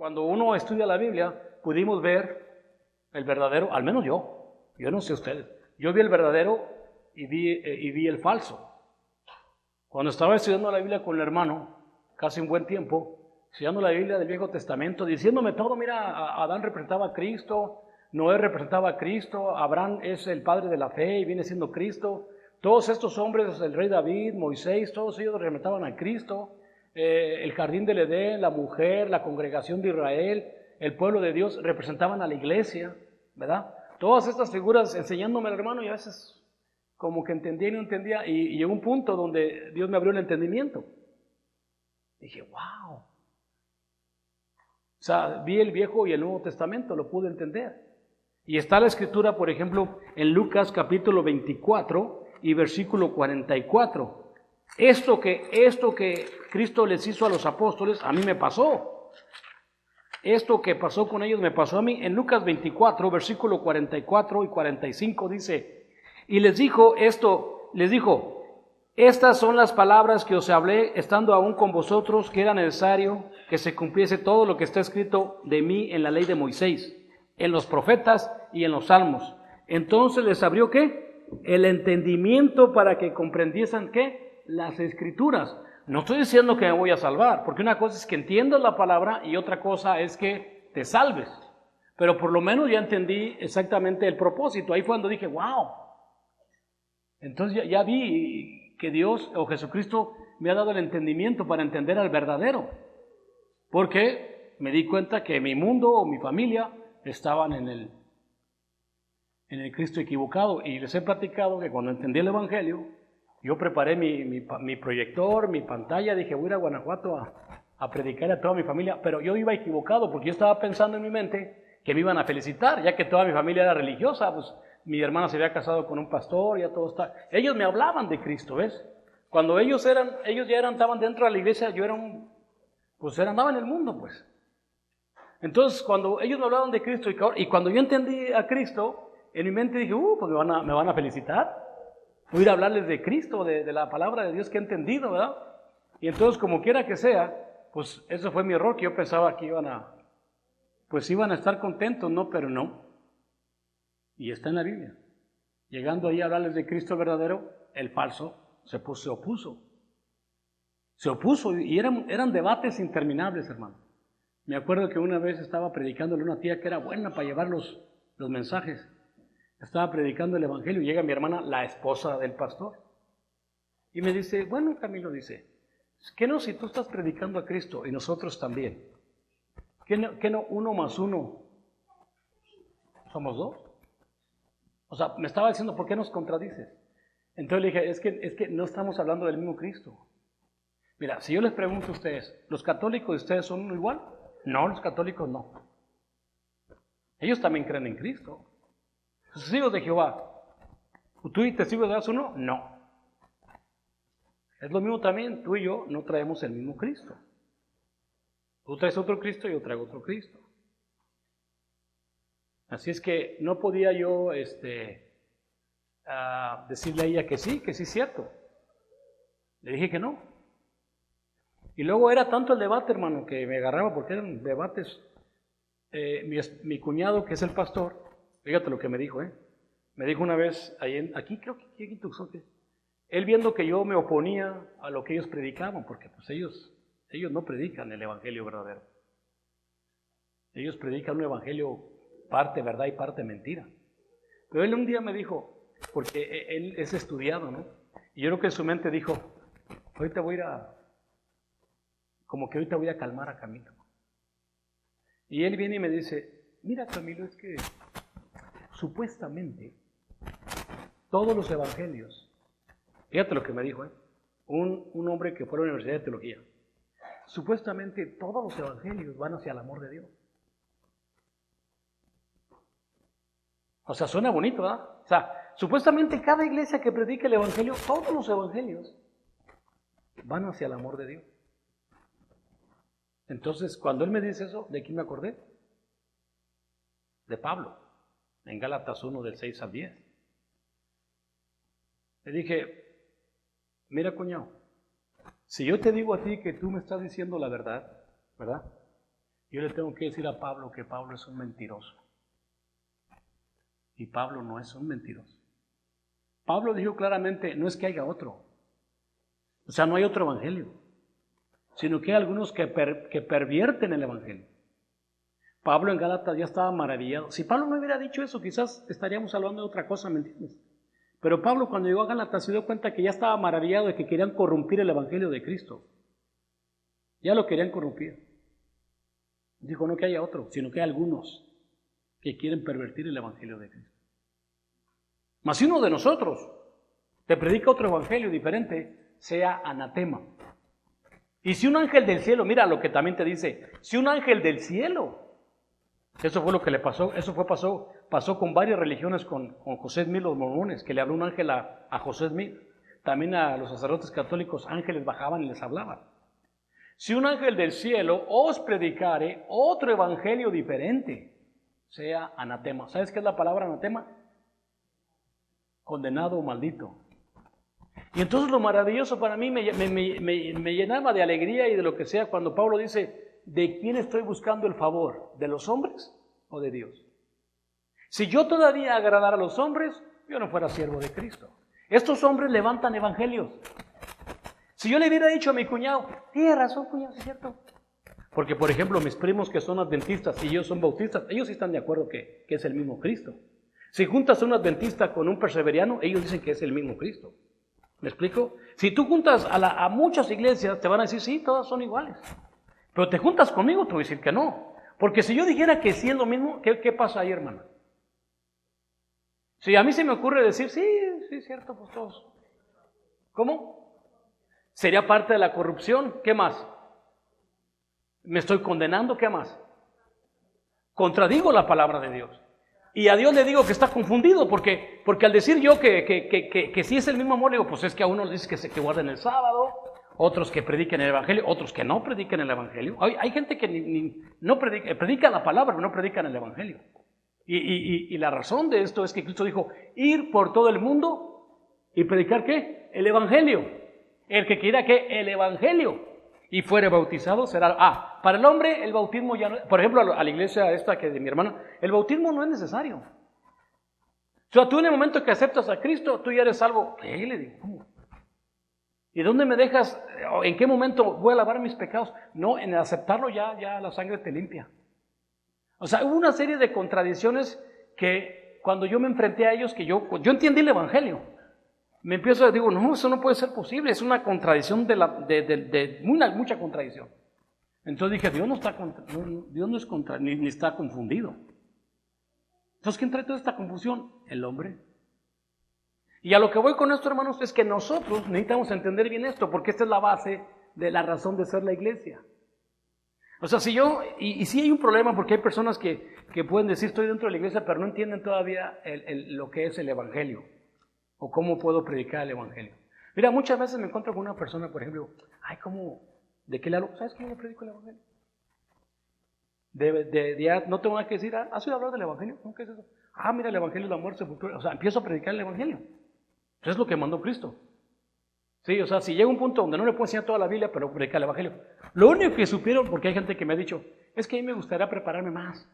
cuando uno estudia la Biblia, pudimos ver el verdadero, al menos yo no sé ustedes, yo vi el verdadero y vi el falso. Cuando estaba estudiando la Biblia con el hermano, casi un buen tiempo, estudiando la Biblia del Viejo Testamento, diciéndome todo, mira, Adán representaba a Cristo, Noé representaba a Cristo, Abraham es el padre de la fe y viene siendo Cristo, todos estos hombres, el rey David, Moisés, todos ellos representaban a Cristo, el jardín del Edén, la mujer, la congregación de Israel, el pueblo de Dios representaban a la iglesia, ¿verdad? Todas estas figuras enseñándome al hermano y a veces como que entendía y no entendía, y llegó un punto donde Dios me abrió el entendimiento. Dije, wow. O sea, vi el Viejo y el Nuevo Testamento, lo pude entender. Y está la escritura, por ejemplo, en Lucas capítulo 24 y versículo 44. Esto que Cristo les hizo a los apóstoles, a mí me pasó. Esto que pasó con ellos me pasó a mí. En Lucas 24, versículo 44 y 45 dice, y les dijo, estas son las palabras que os hablé estando aún con vosotros, que era necesario que se cumpliese todo lo que está escrito de mí en la ley de Moisés, en los profetas y en los salmos. Entonces les abrió, ¿qué? El entendimiento para que comprendiesen, ¿qué? Las escrituras. No estoy diciendo que me voy a salvar, porque una cosa es que entiendas la palabra y otra cosa es que te salves. Pero por lo menos ya entendí exactamente el propósito. Ahí fue cuando dije, wow. Entonces ya vi que Dios o Jesucristo me ha dado el entendimiento para entender al verdadero. Porque me di cuenta que mi mundo o mi familia estaban en el Cristo equivocado. Y les he platicado que cuando entendí el Evangelio, yo preparé mi proyector, mi pantalla, dije voy a ir a Guanajuato a predicar a toda mi familia, pero yo iba equivocado porque yo estaba pensando en mi mente que me iban a felicitar, ya que toda mi familia era religiosa, pues mi hermana se había casado con un pastor, ya todo está. Ellos me hablaban de Cristo, ¿ves? Cuando ellos estaban dentro de la iglesia, yo andaba en el mundo, pues. Entonces, cuando ellos me hablaban de Cristo y cuando yo entendí a Cristo, en mi mente dije, pues me van a felicitar. Voy a ir a hablarles de Cristo, de la palabra de Dios que he entendido, ¿verdad? Y entonces, como quiera que sea, pues eso fue mi error, que yo pensaba que iban a estar contentos, ¿no? Pero no. Y está en la Biblia. Llegando ahí a hablarles de Cristo verdadero, el falso se opuso. Se opuso y eran debates interminables, hermano. Me acuerdo que una vez estaba predicándole a una tía que era buena para llevar los mensajes. Estaba predicando el Evangelio y llega mi hermana, la esposa del pastor. Y me dice, bueno, Camilo, dice, ¿qué no si tú estás predicando a Cristo y nosotros también? ¿Qué no 1 más 1 somos 2? O sea, me estaba diciendo, ¿por qué nos contradices? Entonces le dije, es que no estamos hablando del mismo Cristo. Mira, si yo les pregunto a ustedes, ¿los católicos de ustedes son igual? No, los católicos no. Ellos también creen en Cristo. ¿Los testigos de Jehová? ¿Tú y testigos de Jehová son uno? No. Es lo mismo también, tú y yo no traemos el mismo Cristo. Tú traes otro Cristo y yo traigo otro Cristo. Así es que no podía yo decirle a ella que sí es cierto. Le dije que no. Y luego era tanto el debate, hermano, que me agarraba porque eran debates. Mi cuñado, que es el pastor, fíjate lo que me dijo, me dijo una vez, aquí creo que aquí en Tucson, él viendo que yo me oponía a lo que ellos predicaban, porque pues ellos no predican el evangelio verdadero. Ellos predican un evangelio parte verdad y parte mentira. Pero él un día me dijo, porque él es estudiado, ¿no? Y yo creo que en su mente dijo, ahorita voy a calmar a Camilo. Y él viene y me dice, mira Camilo, es que supuestamente todos los evangelios, fíjate lo que me dijo, un hombre que fue a la Universidad de Teología, supuestamente todos los evangelios van hacia el amor de Dios. O sea, suena bonito, ¿verdad? O sea, supuestamente cada iglesia que predica el evangelio, todos los evangelios van hacia el amor de Dios. Entonces, cuando él me dice eso, ¿de quién me acordé? De Pablo, en Gálatas 1, del 6 al 10. Le dije, mira cuñado, si yo te digo a ti que tú me estás diciendo la verdad, ¿verdad? Yo le tengo que decir a Pablo que Pablo es un mentiroso. Y Pablo no es un mentiroso. Pablo dijo claramente, no es que haya otro. O sea, no hay otro evangelio, sino que hay algunos que pervierten el evangelio. Pablo en Gálatas ya estaba maravillado. Si Pablo no hubiera dicho eso, quizás estaríamos hablando de otra cosa, ¿me entiendes? Pero Pablo cuando llegó a Gálatas se dio cuenta que ya estaba maravillado de que querían corrompir el evangelio de Cristo. Ya lo querían corrompir. Dijo, no que haya otro, sino que hay algunos que quieren pervertir el evangelio de Cristo. Mas si uno de nosotros te predica otro evangelio diferente, sea anatema. Y si un ángel del cielo, mira lo que también te dice, si un ángel del cielo, eso fue lo que le pasó, pasó con varias religiones, con José Smith, los mormones, que le habló un ángel a José Smith. También a los sacerdotes católicos, ángeles bajaban y les hablaban. Si un ángel del cielo os predicare otro evangelio diferente, sea anatema. ¿Sabes qué es la palabra anatema? Condenado o maldito. Y entonces lo maravilloso para mí me llenaba de alegría y de lo que sea cuando Pablo dice, ¿de quién estoy buscando el favor? ¿De los hombres o de Dios? Si yo todavía agradara a los hombres, yo no fuera siervo de Cristo. Estos hombres levantan evangelios. Si yo le hubiera dicho a mi cuñado, tiene razón, cuñado, es cierto. Porque, por ejemplo, mis primos que son adventistas y ellos son bautistas, ellos sí están de acuerdo que es el mismo Cristo. Si juntas a un adventista con un perseveriano, ellos dicen que es el mismo Cristo. ¿Me explico? Si tú juntas a muchas iglesias, te van a decir, sí, todas son iguales. Pero te juntas conmigo, te voy a decir que no. Porque si yo dijera que sí es lo mismo, ¿qué pasa ahí, hermano? Si a mí se me ocurre decir, sí, es cierto, pues todos. ¿Cómo? Sería parte de la corrupción. ¿Qué más? ¿Me estoy condenando? ¿Qué más? Contradigo la palabra de Dios. Y a Dios le digo que está confundido, porque al decir yo que sí es el mismo amor, le digo, pues es que a unos les dice que guarden el sábado, otros que prediquen el evangelio, otros que no prediquen el evangelio. Hay gente que no predica la palabra, pero no predican el evangelio. Y la razón de esto es que Cristo dijo, ir por todo el mundo y predicar ¿qué? El evangelio. El que quiera que el evangelio y fuere bautizado será... para el hombre el bautismo ya no... Por ejemplo, a la iglesia esta que de mi hermana, el bautismo no es necesario. O sea, tú en el momento que aceptas a Cristo, tú ya eres salvo. Le digo, ¿cómo? ¿Y dónde me dejas? ¿En qué momento voy a lavar mis pecados? No, en aceptarlo ya la sangre te limpia. O sea, hubo una serie de contradicciones que cuando yo me enfrenté a ellos, que yo entendí el evangelio. Me empiezo a decir, no, eso no puede ser posible, es una contradicción mucha contradicción. Entonces dije, Dios no es ni está confundido. Entonces, ¿quién trae toda esta confusión? El hombre. Y a lo que voy con esto, hermanos, es que nosotros necesitamos entender bien esto, porque esta es la base de la razón de ser la iglesia. O sea, si sí hay un problema, porque hay personas que pueden decir, estoy dentro de la iglesia, pero no entienden todavía lo que es el evangelio. ¿O cómo puedo predicar el evangelio? Mira, muchas veces me encuentro con una persona, por ejemplo, ¿de qué le hablo? ¿Sabes cómo le predico el evangelio? No tengo nada que decir, ¿has oído hablar del evangelio? ¿No? ¿Qué es eso? Mira, el evangelio es la muerte, sepultura. O sea, empiezo a predicar el evangelio. Eso es lo que mandó Cristo. Sí, o sea, si llega un punto donde no le puedo enseñar toda la Biblia, pero predicar el evangelio. Lo único que supieron, porque hay gente que me ha dicho, es que a mí me gustaría prepararme más.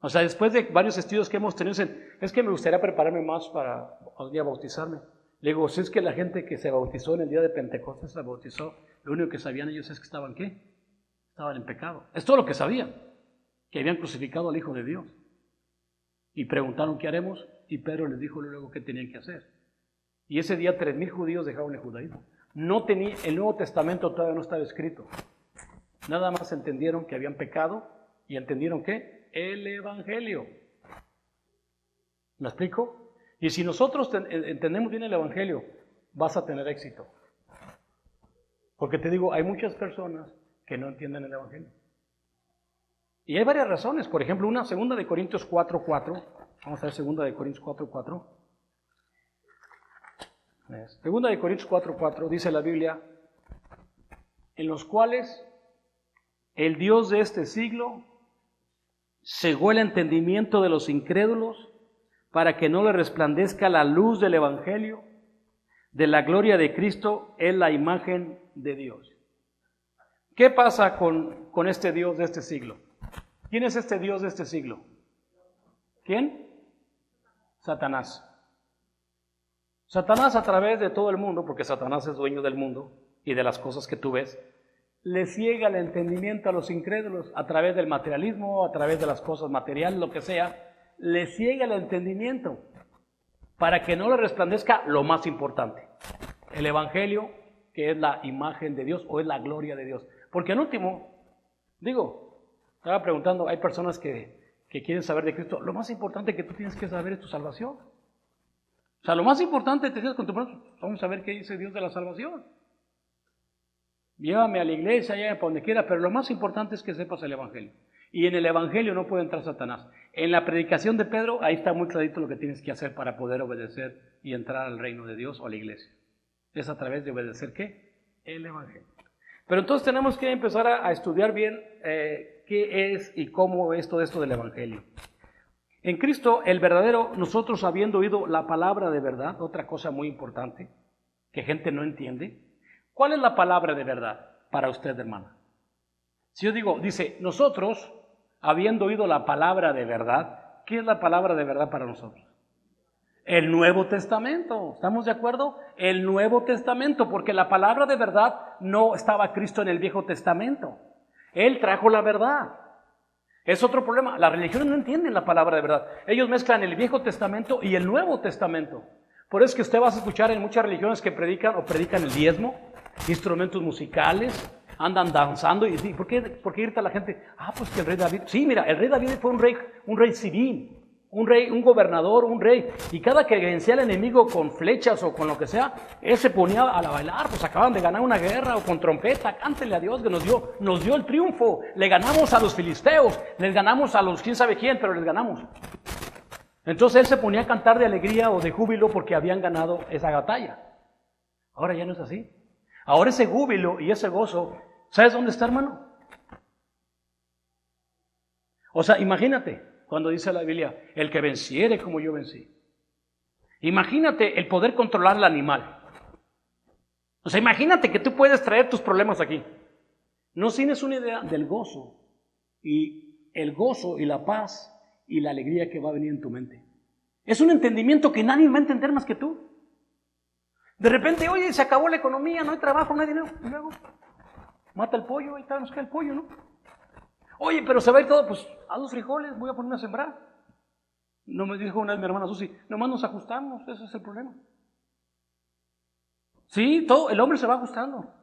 O sea, después de varios estudios que hemos tenido, es que me gustaría prepararme más para el día bautizarme. Le digo, si es que la gente que se bautizó en el día de Pentecostés se bautizó, lo único que sabían ellos es que estaban ¿qué? Estaban en pecado. Es todo lo que sabían, que habían crucificado al Hijo de Dios. Y preguntaron, ¿qué haremos? Y Pedro les dijo luego qué tenían que hacer. Y ese día 3,000 judíos dejaron el judaísmo. El Nuevo Testamento todavía no estaba escrito. Nada más entendieron que habían pecado y entendieron ¿qué? El evangelio. ¿Me explico? Y si nosotros entendemos bien el evangelio, vas a tener éxito. Porque te digo, hay muchas personas que no entienden el evangelio. Y hay varias razones. Por ejemplo, una 2 de Corintios 4:4. Vamos a ver 2 de Corintios 4:4. 2 de Corintios 4:4 dice la Biblia, en los cuales el Dios de este siglo cegó el entendimiento de los incrédulos para que no le resplandezca la luz del evangelio de la gloria de Cristo, es la imagen de Dios. ¿Qué pasa con este Dios de este siglo? ¿Quién es este Dios de este siglo? ¿Quién? Satanás. Satanás, a través de todo el mundo, porque Satanás es dueño del mundo y de las cosas que tú ves, le ciega el entendimiento a los incrédulos a través del materialismo, a través de las cosas materiales, lo que sea, le ciega el entendimiento para que no le resplandezca lo más importante, el Evangelio, que es la imagen de Dios o es la gloria de Dios. Porque al último, estaba preguntando, hay personas que quieren saber de Cristo, lo más importante que tú tienes que saber es tu salvación. O sea, lo más importante te tienes con tu prójimo, vamos a ver qué dice Dios de la salvación. Llévame a la iglesia, llévame para donde quiera, pero lo más importante es que sepas el Evangelio. Y en el Evangelio no puede entrar Satanás. En la predicación de Pedro, ahí está muy clarito lo que tienes que hacer para poder obedecer y entrar al reino de Dios o a la iglesia. Es a través de obedecer, ¿qué? El Evangelio. Pero entonces tenemos que empezar a estudiar bien qué es y cómo es todo esto del Evangelio. En Cristo, el verdadero, nosotros habiendo oído la palabra de verdad, otra cosa muy importante, que gente no entiende. ¿Cuál es la palabra de verdad para usted, hermana? Si yo digo, dice, nosotros, habiendo oído la palabra de verdad, ¿qué es la palabra de verdad para nosotros? El Nuevo Testamento, ¿estamos de acuerdo? El Nuevo Testamento, porque la palabra de verdad no estaba Cristo en el Viejo Testamento. Él trajo la verdad. Es otro problema, las religiones no entienden la palabra de verdad. Ellos mezclan el Viejo Testamento y el Nuevo Testamento. Por eso es que usted va a escuchar en muchas religiones que predican el diezmo, instrumentos musicales, andan danzando. ¿Y por qué irrita a la gente? Pues que el rey David, sí, mira, el rey David fue un rey civil, un gobernador, un rey, y cada que vencía al enemigo con flechas o con lo que sea, él se ponía a bailar, pues acaban de ganar una guerra, o con trompeta, cántele a Dios que nos dio el triunfo, le ganamos a los filisteos, les ganamos a los quién sabe quién, pero les ganamos. Entonces él se ponía a cantar de alegría o de júbilo porque habían ganado esa batalla. Ahora ya no es así. Ahora ese júbilo y ese gozo, ¿sabes dónde está, hermano? O sea, imagínate cuando dice la Biblia, el que venciere como yo vencí. Imagínate el poder controlar al animal. O sea, imagínate que tú puedes traer tus problemas aquí. No tienes una idea del gozo y el gozo y la paz y la alegría que va a venir en tu mente. Es un entendimiento que nadie va a entender más que tú. De repente, oye, se acabó la economía, no hay trabajo, no hay dinero. Y luego, mata el pollo, ahí está, nos queda el pollo, ¿no? Oye, pero se va a ir todo, pues, a los frijoles, voy a ponerme a sembrar. No me dijo una vez mi hermana Susi, nomás nos ajustamos, ese es el problema. Sí, el hombre se va ajustando.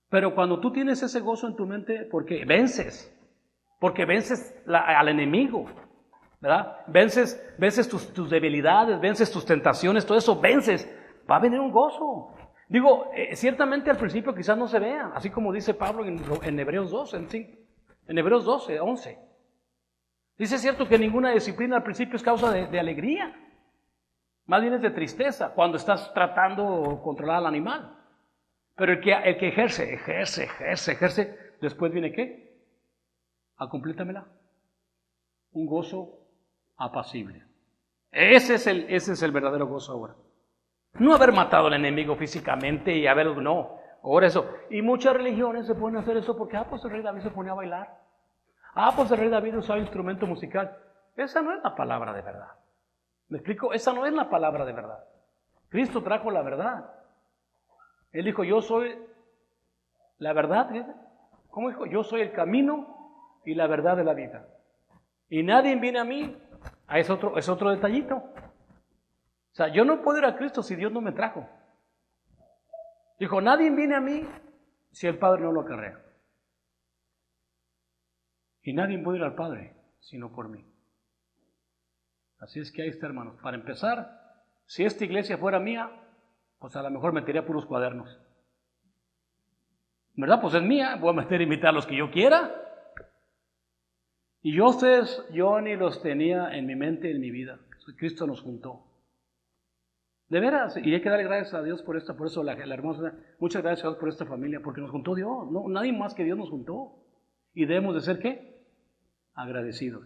Pero cuando tú tienes ese gozo en tu mente, porque vences al enemigo, ¿verdad? Vences tus debilidades, vences tus tentaciones, todo eso vences, va a venir un gozo. Digo, ciertamente al principio quizás no se vea, así como dice Pablo en Hebreos 12, en Hebreos 12, 11. Dice, es cierto que ninguna disciplina al principio es causa de alegría, más bien es de tristeza cuando estás tratando de controlar al animal. Pero el que ejerce, después viene ¿qué? Complétamela. Un gozo apacible. Ese es el verdadero gozo ahora. No haber matado al enemigo físicamente y no, ahora eso. Y muchas religiones se ponen a hacer eso porque, pues el rey David se ponía a bailar. Pues el rey David usaba instrumento musical. Esa no es la palabra de verdad. ¿Me explico? Esa no es la palabra de verdad. Cristo trajo la verdad. Él dijo, yo soy la verdad. ¿Cómo dijo? Yo soy el camino y la verdad de la vida. Y nadie viene a mí. Es otro detallito. O sea, yo no puedo ir a Cristo si Dios no me trajo. Dijo, nadie viene a mí si el Padre no lo acarrea. Y nadie puede ir al Padre sino por mí. Así es que ahí está, hermanos. Para empezar, si esta iglesia fuera mía, pues a lo mejor metería puros cuadernos. ¿Verdad? Pues es mía, voy a meter e invitar a los que yo quiera. Y yo ni los tenía en mi mente, en mi vida. Cristo nos juntó. De veras, y hay que darle gracias a Dios por esto, por eso la hermosa, muchas gracias a Dios por esta familia, porque nos juntó Dios, no, nadie más que Dios nos juntó. Y debemos de ser, ¿qué? Agradecidos.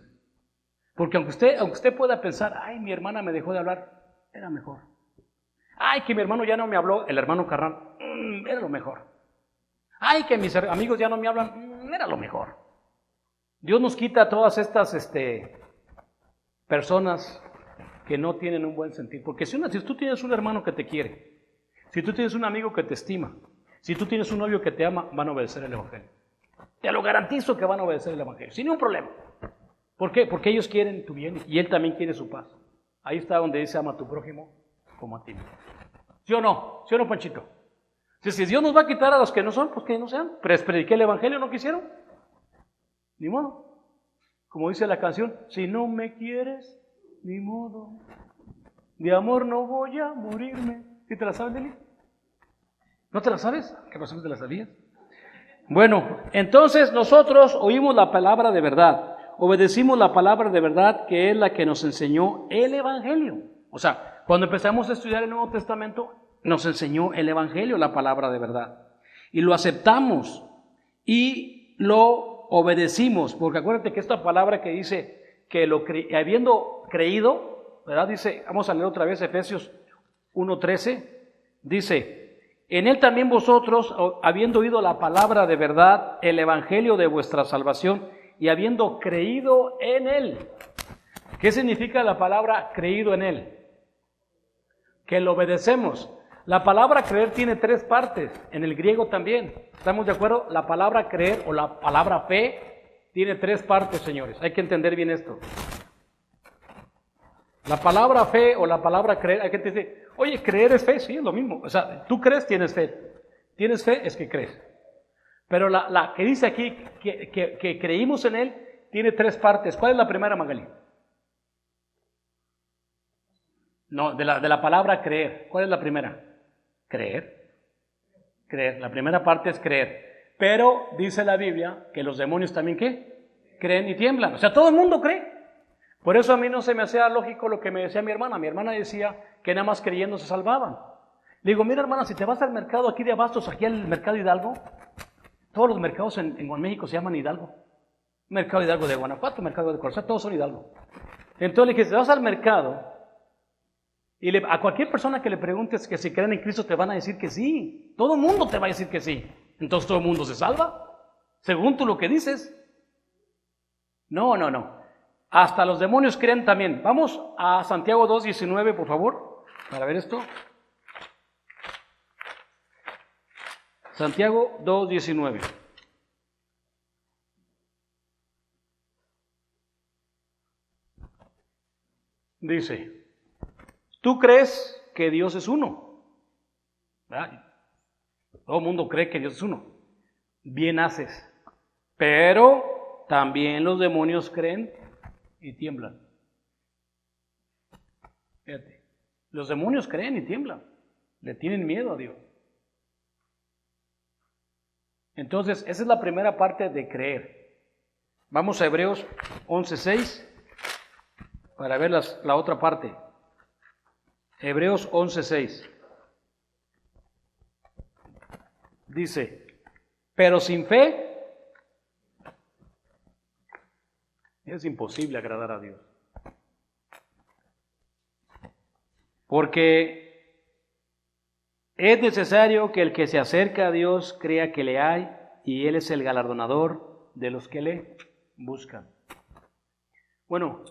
Porque aunque usted pueda pensar, ay, mi hermana me dejó de hablar, era mejor. Ay, que mi hermano ya no me habló, el hermano carnal, era lo mejor. Ay, que mis amigos ya no me hablan. Era lo mejor. Dios nos quita a todas estas personas que no tienen un buen sentido. Porque si tú tienes un hermano que te quiere, si tú tienes un amigo que te estima, si tú tienes un novio que te ama, van a obedecer el Evangelio. Te lo garantizo que van a obedecer el Evangelio, sin ningún problema. ¿Por qué? Porque ellos quieren tu bien y él también quiere su paz. Ahí está donde dice ama a tu prójimo como a ti mismo. ¿Sí o no? ¿Sí o no, Panchito? Si Dios nos va a quitar a los que no son, pues que no sean. Pero prediqué el Evangelio, ¿no quisieron? Ni modo. Como dice la canción, si no me quieres, ni modo. De amor no voy a morirme. ¿Sí te la sabes, Deli? ¿No te la sabes? ¿Qué pasó? ¿No te la sabías? Bueno, entonces nosotros oímos la palabra de verdad. Obedecimos la palabra de verdad que es la que nos enseñó el Evangelio. O sea, cuando empezamos a estudiar el Nuevo Testamento, nos enseñó el Evangelio, la palabra de verdad. Y lo aceptamos y lo obedecimos. Porque acuérdate que esta palabra que dice que habiendo creído, ¿verdad? Dice, vamos a leer otra vez Efesios 1:13, dice, en él también vosotros, habiendo oído la palabra de verdad, el Evangelio de vuestra salvación, y habiendo creído en él. ¿Qué significa la palabra creído en él? Que lo obedecemos. La palabra creer tiene 3 partes, en el griego también. ¿Estamos de acuerdo? La palabra creer o la palabra fe tiene 3 partes, señores. Hay que entender bien esto. La palabra fe o la palabra creer, hay gente que dice, oye, creer es fe, sí, es lo mismo. O sea, tú crees, tienes fe. Tienes fe, es que crees. Pero la que dice aquí que creímos en él tiene 3 partes. ¿Cuál es la primera, Magali? No, de la palabra creer. ¿Cuál es la primera? Creer. Creer. La primera parte es creer. Pero dice la Biblia que los demonios también, ¿qué? Creen y tiemblan. O sea, todo el mundo cree. Por eso a mí no se me hacía lógico lo que me decía mi hermana. Mi hermana decía que nada más creyendo se salvaban. Le digo, mira hermana, si te vas al mercado aquí de abastos, aquí al mercado Hidalgo, todos los mercados en México se llaman Hidalgo. Mercado Hidalgo de Guanajuato, mercado de Corzá, todos son Hidalgo. Entonces le dije, si te vas al mercado y a cualquier persona que le preguntes que si creen en Cristo te van a decir que sí. Todo el mundo te va a decir que sí. Entonces todo el mundo se salva, según tú lo que dices. No. Hasta los demonios creen también. Vamos a Santiago 2:19, por favor, para ver esto. Santiago 2:19. Dice, ¿tú crees que Dios es uno? ¿Verdad? Todo el mundo cree que Dios es uno. Bien haces. Pero también los demonios creen y tiemblan. Fíjate, los demonios creen y tiemblan. Le tienen miedo a Dios. Entonces, esa es la primera parte de creer. Vamos a Hebreos 11:6 para ver la otra parte. Hebreos 11:6. Dice, pero sin fe es imposible agradar a Dios. Porque es necesario que el que se acerca a Dios crea que le hay y Él es el galardonador de los que le buscan. Bueno,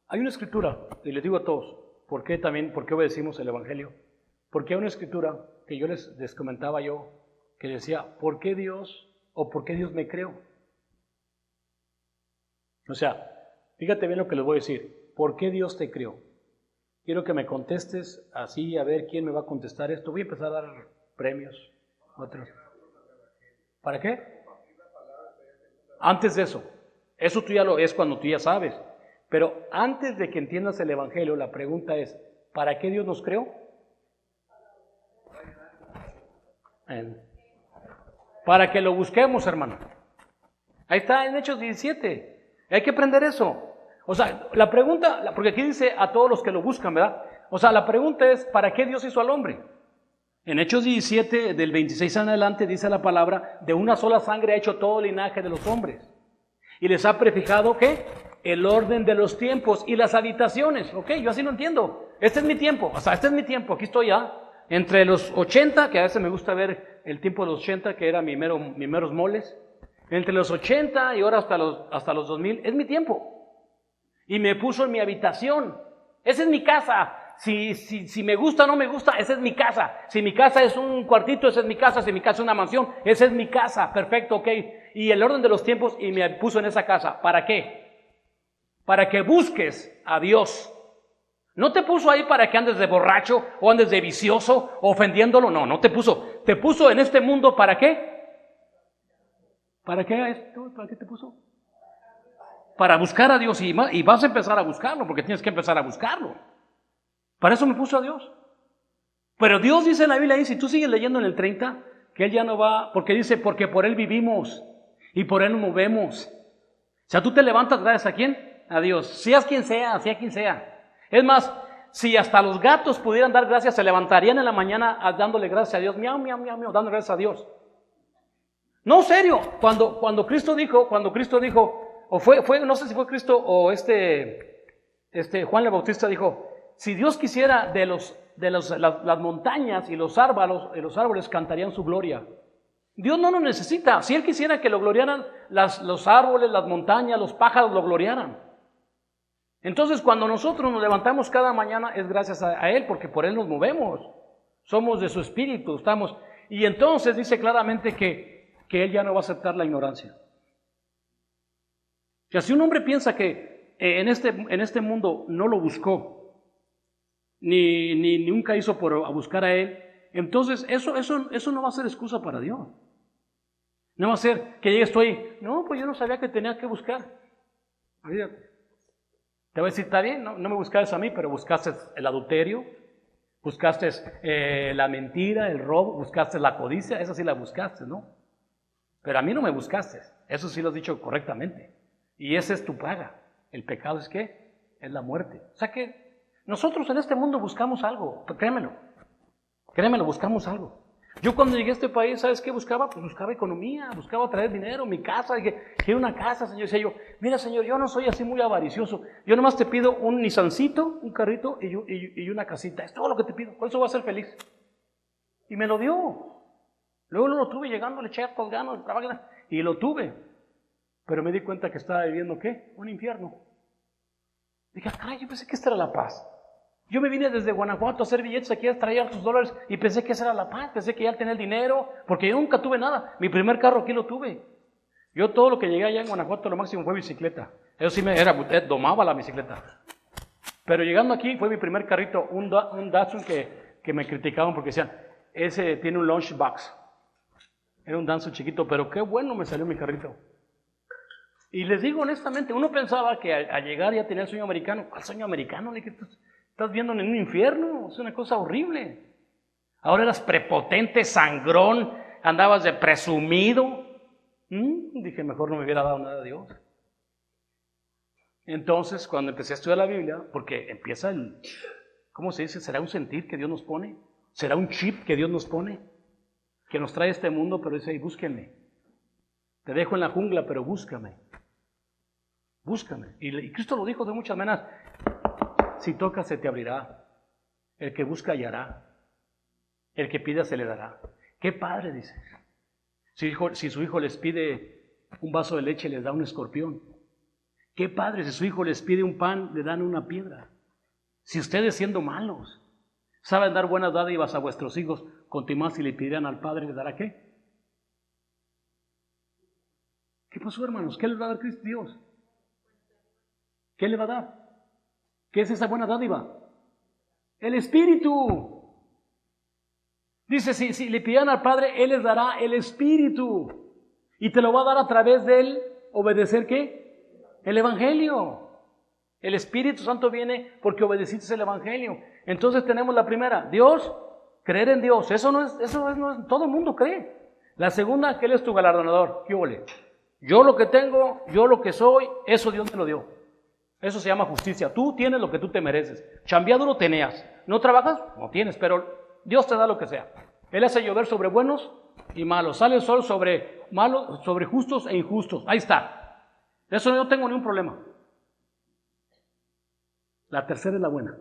hay una escritura, y les digo a todos, ¿por qué obedecimos el Evangelio? Porque hay una escritura que yo les comentaba que decía, ¿por qué Dios me creó? O sea, fíjate bien lo que les voy a decir, ¿por qué Dios te creó? Quiero que me contestes así, a ver quién me va a contestar esto. Voy a empezar a dar premios. Otros. ¿Para qué? Antes de eso. Eso tú ya lo es cuando tú ya sabes. Pero antes de que entiendas el Evangelio, la pregunta es, ¿para qué Dios nos creó? Para que lo busquemos, hermano. Ahí está en Hechos 17. Hay que aprender eso. O sea, la pregunta, porque aquí dice a todos los que lo buscan, ¿verdad? O sea, la pregunta es, ¿para qué Dios hizo al hombre? En Hechos 17, del 26 en adelante, dice la palabra, de una sola sangre ha hecho todo el linaje de los hombres. Y les ha prefijado, ¿qué? El orden de los tiempos y las habitaciones. Ok, yo así lo entiendo. Este es mi tiempo, o sea, este es mi tiempo. Aquí estoy ya, entre los 80, que a veces me gusta ver el tiempo de los 80, que era mis meros moles. Entre los 80 y ahora hasta los 2000, es mi tiempo. Y me puso en mi habitación. Esa es mi casa. Si me gusta o no me gusta, esa es mi casa. Si mi casa es un cuartito, esa es mi casa. Si mi casa es una mansión, esa es mi casa. Perfecto, ok. Y el orden de los tiempos, y me puso en esa casa. ¿Para qué? Para que busques a Dios. No te puso ahí para que andes de borracho o andes de vicioso o ofendiéndolo. No te puso. Te puso en este mundo ¿para qué? ¿Para qué esto? ¿Para qué te puso? Para buscar a Dios y vas a empezar a buscarlo porque tienes que empezar a buscarlo. Para eso me puso a Dios. Pero Dios dice en la Biblia, y si tú sigues leyendo en el 30, que Él ya no va, porque dice, porque por Él vivimos y por Él nos movemos. O sea, tú te levantas gracias ¿a quién? A Dios. Seas quien sea, sea quien sea. Es más, si hasta los gatos pudieran dar gracias, se levantarían en la mañana dándole gracias a Dios. Miau, miau, miau, miau, dando gracias a Dios. No, serio. Cuando Cristo dijo, o fue, no sé si fue Cristo o Juan el Bautista dijo, si Dios quisiera las montañas y los árboles cantarían su gloria. Dios no lo necesita. Si Él quisiera que lo gloriaran, los árboles, las montañas, los pájaros lo gloriaran. Entonces, cuando nosotros nos levantamos cada mañana, es gracias a Él, porque por Él nos movemos. Somos de su espíritu, y entonces dice claramente que Él ya no va a aceptar la ignorancia. O sea, si un hombre piensa que en este mundo no lo buscó, ni nunca hizo por buscar a Él, entonces eso no va a ser excusa para Dios. No va a ser que llegue pues yo no sabía que tenía que buscar. Te voy a decir, está bien, no me buscaste a mí, pero buscaste el adulterio, buscaste la mentira, el robo, buscaste la codicia, esa sí la buscaste, ¿no? Pero a mí no me buscaste, eso sí lo has dicho correctamente. Y esa es tu paga. El pecado es ¿qué? Es la muerte. O sea que nosotros en este mundo buscamos algo, créemelo, buscamos algo. Yo cuando llegué a este país, ¿sabes qué buscaba? Pues buscaba economía, buscaba traer dinero, mi casa, dije, quiero una casa, Señor. Decía yo, mira, Señor, yo no soy así muy avaricioso, yo nomás te pido un Nissancito, un carrito y una casita, es todo lo que te pido, con eso voy a ser feliz. Y me lo dio. Luego lo tuve llegando, le eché hartas ganas, y lo tuve. Pero me di cuenta que estaba viviendo, ¿qué? Un infierno. Dije, caray, yo pensé que esta era la paz. Yo me vine desde Guanajuato a hacer billetes aquí a traer tus dólares y pensé que esa era la paz, pensé que ya tenía el dinero, porque yo nunca tuve nada. Mi primer carro aquí lo tuve. Yo todo lo que llegué allá en Guanajuato lo máximo fue bicicleta. Eso sí domaba la bicicleta. Pero llegando aquí fue mi primer carrito, un Datsun que me criticaban porque decían, ese tiene un lunchbox. Era un Datsun chiquito, pero qué bueno me salió mi carrito. Y les digo honestamente, uno pensaba que al llegar ya tenía el sueño americano. ¿Cuál sueño americano? Estás viendo en un infierno, es una cosa horrible. Ahora eras prepotente, sangrón, andabas de presumido. Dije, mejor no me hubiera dado nada a Dios. Entonces, cuando empecé a estudiar la Biblia, porque empieza ¿cómo se dice? ¿Será un sentir que Dios nos pone? ¿Será un chip que Dios nos pone? Que nos trae este mundo, pero dice, búsquenme. Te dejo en la jungla, pero búscame. Búscame. Y Cristo lo dijo de muchas maneras. Si tocas, se te abrirá. El que busca, hallará. El que pida, se le dará. Qué padre, dice. Si su hijo les pide un vaso de leche, les da un escorpión. Qué padre, si su hijo les pide un pan, le dan una piedra. Si ustedes, siendo malos, saben dar buenas dádivas a vuestros hijos, continuad si le pidieran al Padre, ¿les dará qué? ¿Qué pasó, hermanos? ¿Qué les va a dar Cristo Dios? ¿Qué le va a dar? ¿Qué es esa buena dádiva? El Espíritu. Dice, si le pidieran al Padre, Él les dará el Espíritu. Y te lo va a dar a través de Él, obedecer ¿qué? El Evangelio. El Espíritu Santo viene porque obedeciste el Evangelio. Entonces tenemos la primera, Dios, creer en Dios. Eso no es, todo el mundo cree. La segunda, que Él es tu galardonador. ¿Qué huele? Yo lo que tengo, yo lo que soy, eso Dios me lo dio. Eso se llama justicia. Tú tienes lo que tú te mereces. Chambeado lo tenías. ¿No trabajas? No tienes, pero Dios te da lo que sea. Él hace llover sobre buenos y malos. Sale el sol sobre malos, sobre justos e injustos. Ahí está. De eso no tengo ningún problema. La tercera es la buena.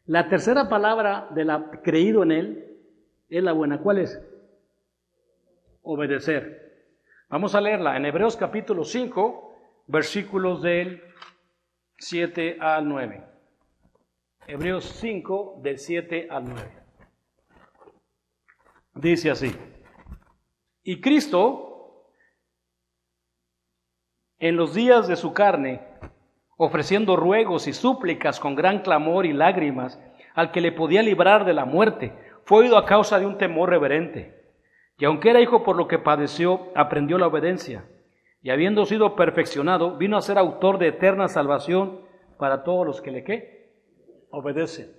La tercera palabra de la creído en Él es la buena. ¿Cuál es? obedecer. Vamos a leerla en Hebreos capítulo 5, versículos del 7 al 9. Hebreos 5, del 7 al 9. Dice así: y Cristo, en los días de su carne, ofreciendo ruegos y súplicas con gran clamor y lágrimas al que le podía librar de la muerte, fue oído a causa de un temor reverente. Y aunque era hijo por lo que padeció, aprendió la obediencia. Y habiendo sido perfeccionado, vino a ser autor de eterna salvación para todos los que le ¿qué? Obedecen.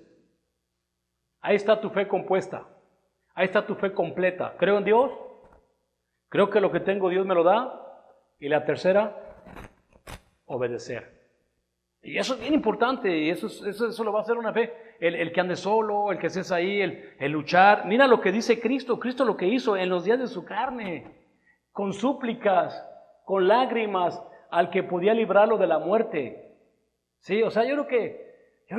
Ahí está tu fe compuesta. Ahí está tu fe completa. Creo en Dios. Creo que lo que tengo Dios me lo da. Y la tercera, obedecer. Y eso es bien importante, y eso lo va a hacer una fe. El que ande solo, el que estés ahí, el luchar. Mira lo que dice Cristo. Cristo lo que hizo en los días de su carne, con súplicas, con lágrimas, al que podía librarlo de la muerte. Sí, o sea, yo creo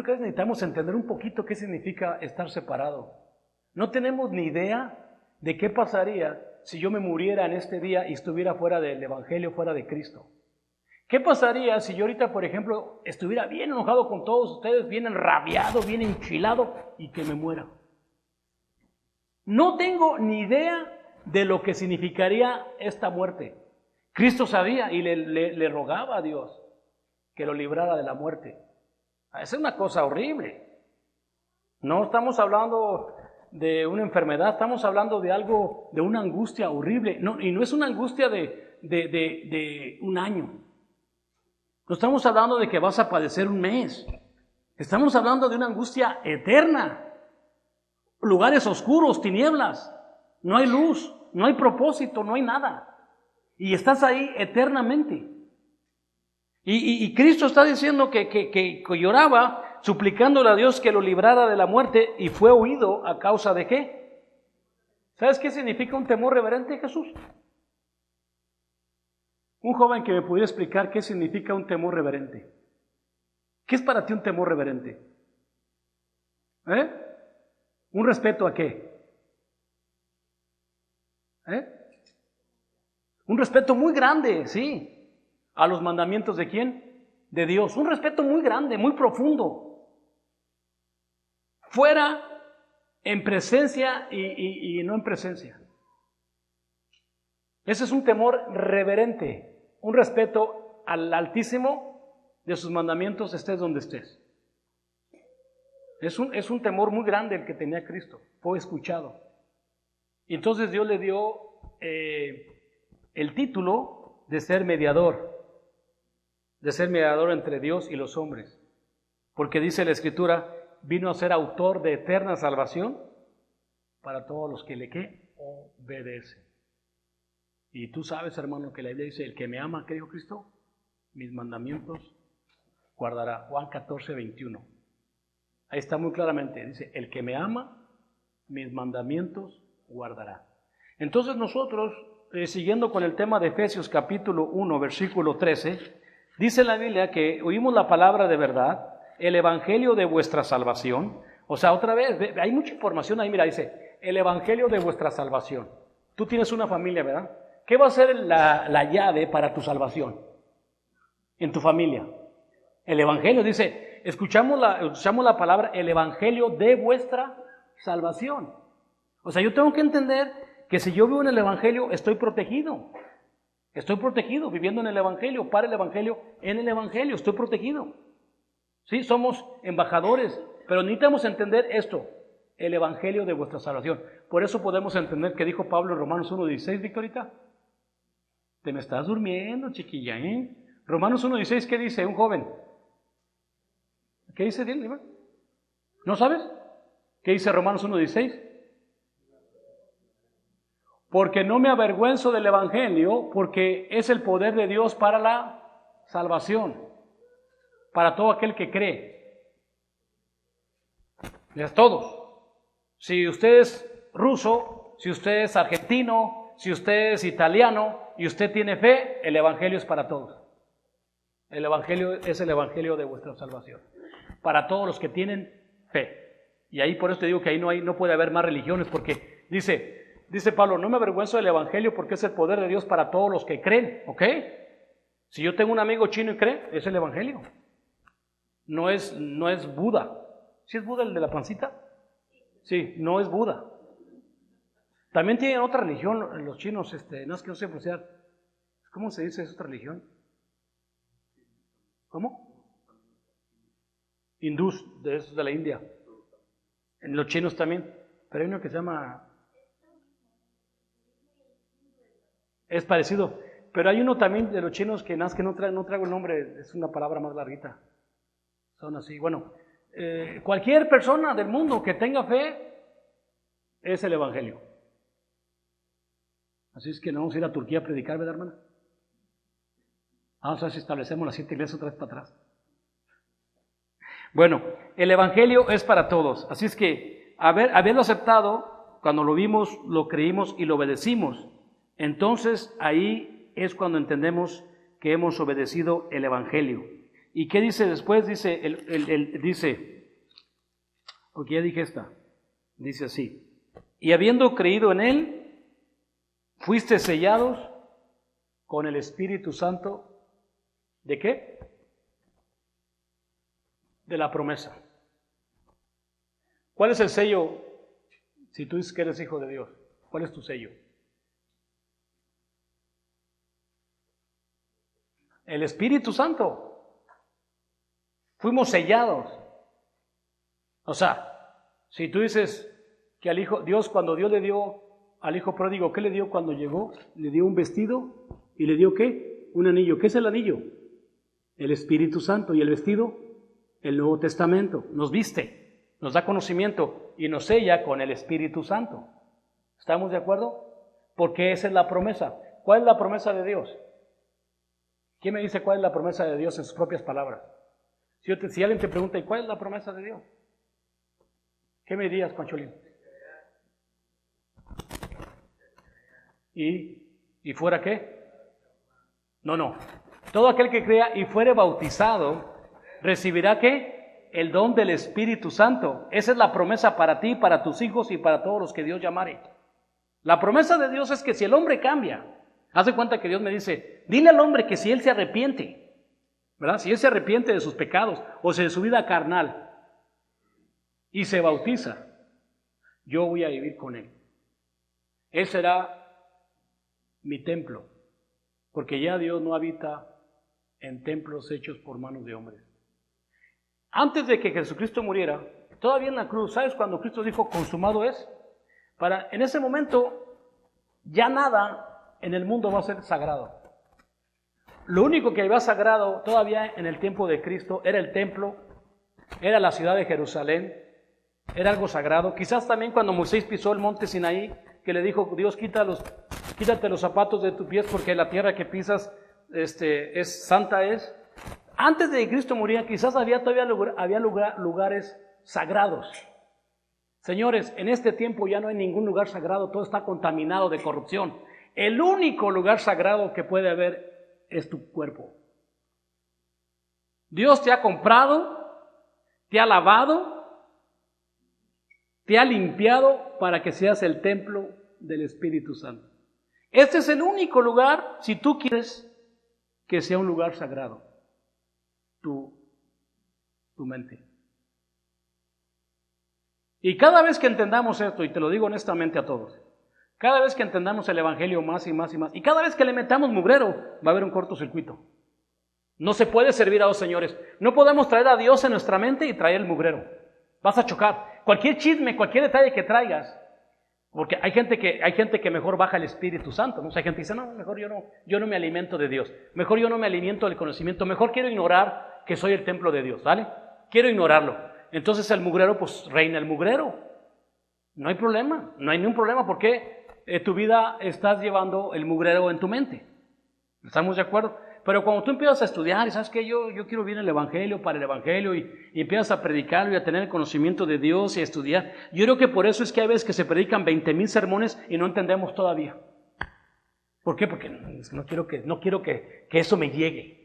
que necesitamos entender un poquito qué significa estar separado. No tenemos ni idea de qué pasaría si yo me muriera en este día y estuviera fuera del Evangelio, fuera de Cristo. ¿Qué pasaría si yo ahorita, por ejemplo, estuviera bien enojado con todos ustedes, bien enrabiado, bien enchilado y que me muera? No tengo ni idea de lo que significaría esta muerte. Cristo sabía y le rogaba a Dios que lo librara de la muerte. Esa es una cosa horrible. No estamos hablando de una enfermedad, estamos hablando de algo, de una angustia horrible. No, y no es una angustia de un año. No estamos hablando de que vas a padecer un mes. Estamos hablando de una angustia eterna. Lugares oscuros, tinieblas. No hay luz, no hay propósito, no hay nada. Y estás ahí eternamente. Y Cristo está diciendo que lloraba, suplicándole a Dios que lo librara de la muerte, y fue oído a causa de ¿qué? ¿Sabes qué significa un temor reverente, Jesús? Un joven que me pudiera explicar qué significa un temor reverente. ¿Qué es para ti un temor reverente? ¿Un respeto a qué? Un respeto muy grande, sí. ¿A los mandamientos de quién? De Dios. Un respeto muy grande, muy profundo. Fuera, en presencia y no en presencia. Ese es un temor reverente, un respeto al Altísimo, de sus mandamientos, estés donde estés. Es un temor muy grande el que tenía Cristo, fue escuchado. Y entonces Dios le dio el título de ser mediador entre Dios y los hombres. Porque dice la Escritura, vino a ser autor de eterna salvación para todos los que le ¿qué? Obedecen. Y tú sabes, hermano, que la Biblia dice, el que me ama, ¿qué dijo Cristo? Mis mandamientos guardará. Juan 14, 21. Ahí está muy claramente, dice, el que me ama, mis mandamientos guardará. Entonces nosotros, siguiendo con el tema de Efesios capítulo 1, versículo 13, dice la Biblia que oímos la palabra de verdad, el evangelio de vuestra salvación. O sea, otra vez, hay mucha información ahí, mira, dice, el evangelio de vuestra salvación. Tú tienes una familia, ¿verdad? ¿Qué va a ser la llave para tu salvación en tu familia? El evangelio, dice, escuchamos la palabra, el evangelio de vuestra salvación. O sea, yo tengo que entender que si yo vivo en el evangelio, estoy protegido. Estoy protegido viviendo en el evangelio, para el evangelio, en el evangelio, estoy protegido. Sí, somos embajadores, pero necesitamos entender esto, el evangelio de vuestra salvación. Por eso podemos entender que dijo Pablo en Romanos 1:16, Victorita. Te me estás durmiendo, chiquilla, ¿eh? Romanos 1:16, ¿qué dice un joven? ¿Qué dice? ¿No sabes? ¿Qué dice Romanos 1:16? Porque no me avergüenzo del evangelio, porque es el poder de Dios para la salvación, para todo aquel que cree. Es todos. Si usted es ruso, si usted es argentino, si usted es italiano y usted tiene fe, el evangelio es para todos. El evangelio es el evangelio de vuestra salvación, para todos los que tienen fe. Y ahí por eso te digo que ahí no puede haber más religiones, porque dice, dice Pablo, no me avergüenzo del evangelio porque es el poder de Dios para todos los que creen, ¿ok? Si yo tengo un amigo chino y cree, es el evangelio. No es Buda. ¿Sí es Buda el de la pancita? Sí, no es Buda. También tienen otra religión los chinos, no es que no sé pronunciar. ¿Cómo se dice esa otra religión? ¿Cómo? Hindús, de esos de la India. En los chinos también. Pero hay uno que se llama... Es parecido. Pero hay uno también de los chinos que no traigo el nombre, es una palabra más larguita. Son así. Bueno, cualquier persona del mundo que tenga fe es el evangelio. Así es que no vamos a ir a Turquía a predicar, ¿verdad, hermana? Vamos a ver si establecemos las 7 iglesias otra vez para atrás. Bueno, el evangelio es para todos. Así es que haberlo aceptado, cuando lo vimos, lo creímos y lo obedecimos, entonces ahí es cuando entendemos que hemos obedecido el evangelio. ¿Y qué dice después? Dice, dice, porque ya dije dice así, y habiendo creído en él, fuiste sellados con el Espíritu Santo. ¿De qué? De la promesa. ¿Cuál es el sello si tú dices que eres hijo de Dios? ¿Cuál es tu sello? El Espíritu Santo. Fuimos sellados. O sea, si tú dices que al hijo, Dios, cuando Dios le dio al hijo pródigo, ¿qué le dio cuando llegó? Le dio un vestido y le dio ¿qué? Un anillo. ¿Qué es el anillo? El Espíritu Santo. ¿Y el vestido? El Nuevo Testamento. Nos viste, nos da conocimiento y nos sella con el Espíritu Santo. ¿Estamos de acuerdo? Porque esa es la promesa. ¿Cuál es la promesa de Dios? ¿Quién me dice cuál es la promesa de Dios en sus propias palabras? Si alguien te pregunta, ¿y cuál es la promesa de Dios? ¿Qué me dirías, Pancholín? ¿Y fuera qué? No. Todo aquel que crea y fuere bautizado, recibirá ¿qué? El don del Espíritu Santo. Esa es la promesa para ti, para tus hijos y para todos los que Dios llamare. La promesa de Dios es que si el hombre cambia, haz de cuenta que Dios me dice, dile al hombre que si él se arrepiente, ¿verdad? Si él se arrepiente de sus pecados o de su vida carnal y se bautiza, yo voy a vivir con él. Él será mi templo, porque ya Dios no habita en templos hechos por manos de hombres. Antes de que Jesucristo muriera, todavía en la cruz, ¿sabes cuando Cristo dijo consumado es? En ese momento ya nada en el mundo va a ser sagrado. Lo único que iba sagrado todavía en el tiempo de Cristo era el templo, era la ciudad de Jerusalén, era algo sagrado. Quizás también cuando Moisés pisó el monte Sinaí, que le dijo Dios, quítate los zapatos de tus pies porque la tierra que pisas es santa es. Antes de que Cristo muriera, quizás había lugares sagrados. Señores, en este tiempo ya no hay ningún lugar sagrado, todo está contaminado de corrupción. El único lugar sagrado que puede haber es tu cuerpo. Dios te ha comprado, te ha lavado, te ha limpiado para que seas el templo del Espíritu Santo. Este es el único lugar, si tú quieres, que sea un lugar sagrado. Tu mente. Y cada vez que entendamos esto, y te lo digo honestamente a todos, cada vez que entendamos el Evangelio más y más y más, y cada vez que le metamos mugrero, va a haber un cortocircuito. No se puede servir a dos señores. No podemos traer a Dios en nuestra mente y traer el mugrero. Vas a chocar. Cualquier chisme, cualquier detalle que traigas, porque hay gente que mejor baja el Espíritu Santo, ¿no? O sea, hay gente que dice, no, mejor yo no me alimento de Dios, mejor yo no me alimento del conocimiento, mejor quiero ignorar que soy el templo de Dios, ¿vale? Quiero ignorarlo. Entonces el mugrero, pues reina el mugrero. No hay problema, no hay ningún problema porque tu vida estás llevando el mugrero en tu mente. ¿Estamos de acuerdo? Pero cuando tú empiezas a estudiar y sabes que yo quiero vivir el Evangelio para el Evangelio y empiezas a predicarlo y a tener el conocimiento de Dios y a estudiar, yo creo que por eso es que hay veces que se predican 20,000 sermones y no entendemos todavía. ¿Por qué? Porque no quiero que eso me llegue.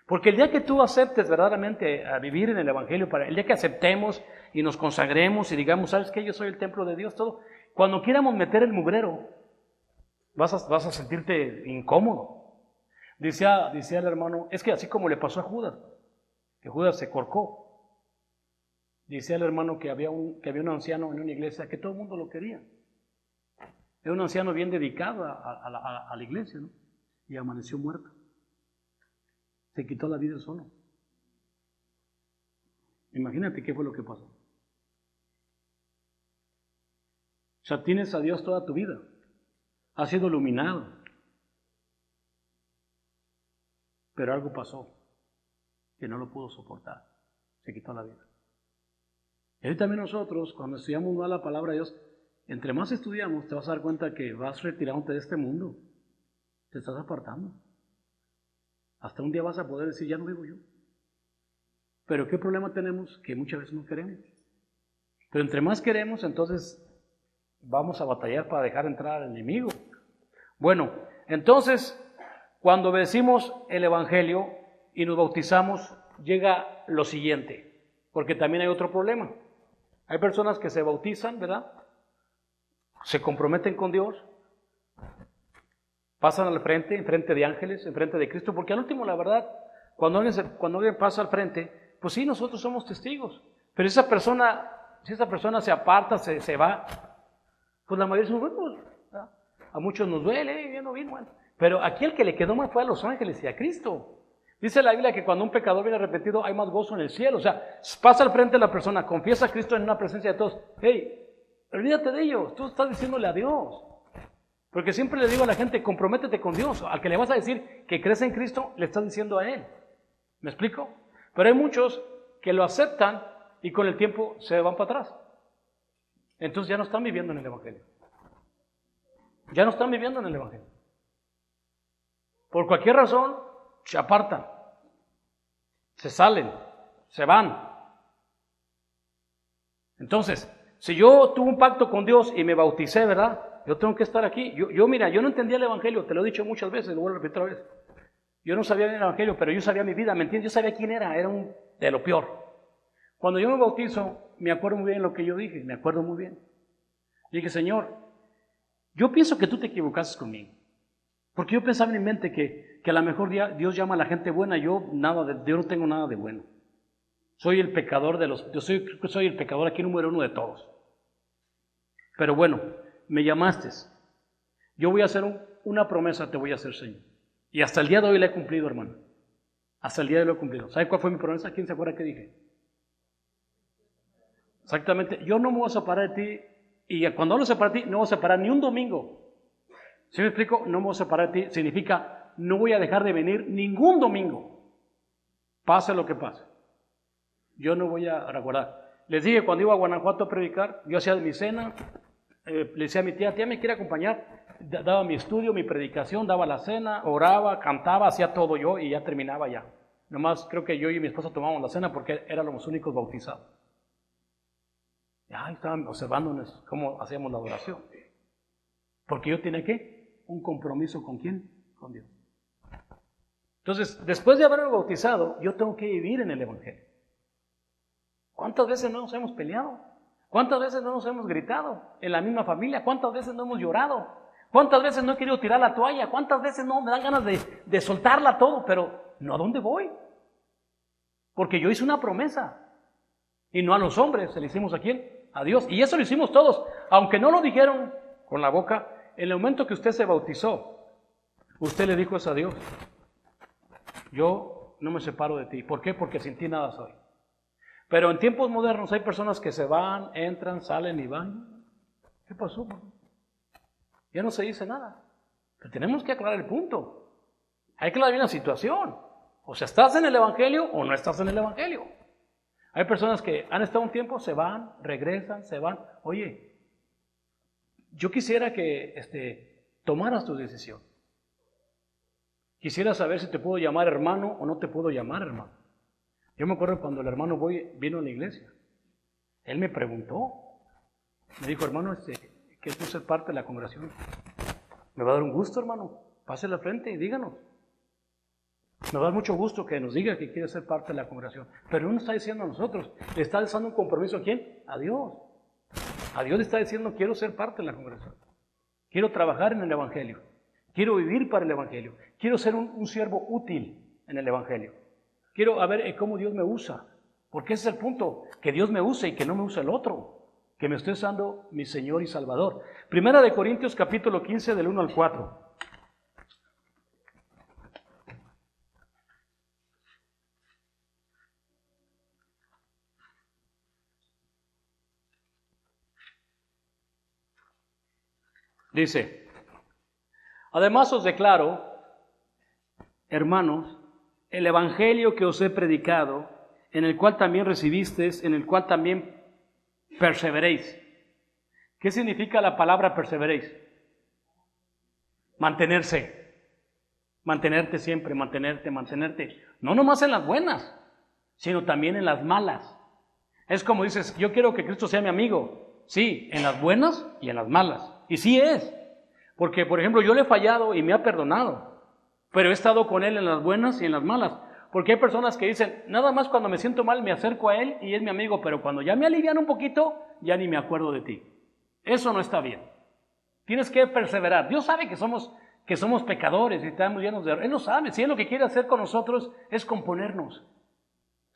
Porque el día que tú aceptes verdaderamente a vivir en el Evangelio, el día que aceptemos y nos consagremos y digamos, ¿sabes qué? Yo soy el templo de Dios, todo. Cuando quieramos meter el mugrero, vas a sentirte incómodo. Decía el hermano, es que así como le pasó a Judas, que Judas se corcó. Decía el hermano que había un anciano en una iglesia que todo el mundo lo quería. Era un anciano bien dedicado a la iglesia, ¿no? Y amaneció muerto. Se quitó la vida solo. Imagínate qué fue lo que pasó. O sea, tienes a Dios toda tu vida. Has sido iluminado. Pero algo pasó que no lo pudo soportar. Se quitó la vida. Y ahí también nosotros, cuando estudiamos más la palabra de Dios, entre más estudiamos, te vas a dar cuenta que vas retirándote de este mundo. Te estás apartando. Hasta un día vas a poder decir, ya no vivo yo. Pero ¿qué problema tenemos? Que muchas veces no queremos. Pero entre más queremos, entonces vamos a batallar para dejar entrar al enemigo. Bueno, entonces, cuando decimos el Evangelio y nos bautizamos, llega lo siguiente, porque también hay otro problema. Hay personas que se bautizan, ¿verdad? Se comprometen con Dios, pasan al frente, en frente de ángeles, en frente de Cristo, porque al último, la verdad, cuando alguien pasa al frente, pues sí, nosotros somos testigos, pero si esa persona se aparta, se va, pues la mayoría somos buenos, ¿verdad? A muchos nos duele, bien o bien, bueno. Pero aquí el que le quedó mal fue a los ángeles y a Cristo. Dice la Biblia que cuando un pecador viene arrepentido hay más gozo en el cielo. O sea, pasa al frente de la persona, confiesa a Cristo en una presencia de todos. Hey, olvídate de ellos, tú estás diciéndole a Dios. Porque siempre le digo a la gente, comprométete con Dios. Al que le vas a decir que crees en Cristo, le estás diciendo a Él. ¿Me explico? Pero hay muchos que lo aceptan y con el tiempo se van para atrás. Entonces ya no están viviendo en el Evangelio. Ya no están viviendo en el Evangelio. Por cualquier razón, se apartan, se salen, se van. Entonces, si yo tuve un pacto con Dios y me bauticé, ¿verdad? Yo tengo que estar aquí. Mira, yo no entendía el Evangelio, te lo he dicho muchas veces, lo voy a repetir otra vez. Yo no sabía el Evangelio, pero yo sabía mi vida, ¿me entiendes? Yo sabía quién era de lo peor. Cuando yo me bautizo, me acuerdo muy bien lo que yo dije, me acuerdo muy bien. Dije, Señor, yo pienso que tú te equivocaste conmigo. Porque yo pensaba en mi mente que a lo mejor Dios llama a la gente buena, yo no tengo nada de bueno. Soy el pecador yo soy el pecador aquí número uno de todos. Pero bueno, me llamaste. Yo voy a hacer una promesa, te voy a hacer, Señor. Y hasta el día de hoy la he cumplido, hermano. Hasta el día de hoy la he cumplido. ¿Sabe cuál fue mi promesa? ¿Quién se acuerda qué dije? Exactamente, yo no me voy a separar de ti. Y cuando hablo de separar de ti, no voy a separar ni un domingo. ¿Sí me explico? No me voy a separar de ti. Significa, no voy a dejar de venir ningún domingo. Pase lo que pase. Yo no voy a recordar. Les dije, cuando iba a Guanajuato a predicar, yo hacía mi cena, le decía a mi tía, ¿me quiere acompañar? Daba mi estudio, mi predicación, daba la cena, oraba, cantaba, hacía todo yo y ya terminaba ya. Nomás creo que yo y mi esposa tomábamos la cena porque éramos los únicos bautizados. Ya estaban observándonos cómo hacíamos la adoración. Porque yo tenía ¿qué? Un compromiso ¿con quién? Con Dios. Entonces, después de haberme bautizado, yo tengo que vivir en el Evangelio. ¿Cuántas veces no nos hemos peleado? ¿Cuántas veces no nos hemos gritado en la misma familia? ¿Cuántas veces no hemos llorado? ¿Cuántas veces no he querido tirar la toalla? ¿Cuántas veces no me dan ganas de soltarla todo? Pero no, ¿a dónde voy? Porque yo hice una promesa. Y no a los hombres, se le hicimos ¿a quién? A Dios. Y eso lo hicimos todos. Aunque no lo dijeron con la boca, en el momento que usted se bautizó, usted le dijo eso a Dios. Yo no me separo de ti. ¿Por qué? Porque sin ti nada soy. Pero en tiempos modernos hay personas que se van, entran, salen y van. ¿Qué pasó? Ya no se dice nada. Pero tenemos que aclarar el punto. Hay que aclarar bien la situación. O sea, ¿estás en el Evangelio o no estás en el Evangelio? Hay personas que han estado un tiempo, se van, regresan, se van. Oye, yo quisiera que tomaras tu decisión. Quisiera saber si te puedo llamar hermano o no te puedo llamar hermano. Yo me acuerdo cuando el hermano vino a la iglesia. Él me preguntó. Me dijo, hermano, ¿quieres tú ser parte de la congregación? Me va a dar un gusto, hermano. Pase la frente y díganos. Nos da mucho gusto que nos diga que quiere ser parte de la congregación. Pero no está diciendo a nosotros. Le está dando un compromiso ¿a quién? A Dios. A Dios le está diciendo, quiero ser parte de la congregación. Quiero trabajar en el Evangelio. Quiero vivir para el Evangelio. Quiero ser un siervo útil en el Evangelio. Quiero ver cómo Dios me usa. Porque ese es el punto, que Dios me use y que no me use el otro. Que me esté usando mi Señor y Salvador. Primera de Corintios capítulo 15 del 1 al 4. Dice, además os declaro, hermanos, el evangelio que os he predicado, en el cual también recibisteis, en el cual también perseveréis. ¿Qué significa la palabra perseveréis? Mantenerse, mantenerte siempre, mantenerte. No nomás en las buenas, sino también en las malas. Es como dices, yo quiero que Cristo sea mi amigo. Sí, en las buenas y en las malas. Y sí es, porque por ejemplo yo le he fallado y me ha perdonado, pero he estado con Él en las buenas y en las malas. Porque hay personas que dicen, nada más cuando me siento mal me acerco a Él y es mi amigo, pero cuando ya me alivian un poquito, ya ni me acuerdo de ti. Eso no está bien. Tienes que perseverar. Dios sabe que somos pecadores y estamos llenos de errores. Él lo sabe. Si Él lo que quiere hacer con nosotros es componernos.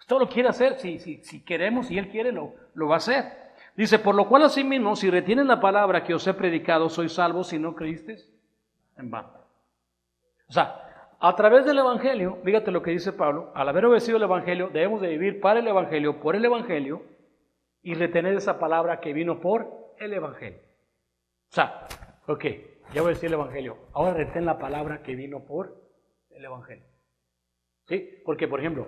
Todo lo quiere hacer. Si queremos y Él quiere, lo va a hacer. Dice, por lo cual asimismo, si retienen la palabra que os he predicado, sois salvos si no creísteis en vano. O sea, a través del Evangelio, fíjate lo que dice Pablo, al haber obedecido el Evangelio, debemos de vivir para el Evangelio, por el Evangelio, y retener esa palabra que vino por el Evangelio. O sea, ok, ya voy a decir el Evangelio, ahora retén la palabra que vino por el Evangelio. ¿Sí? Porque, por ejemplo,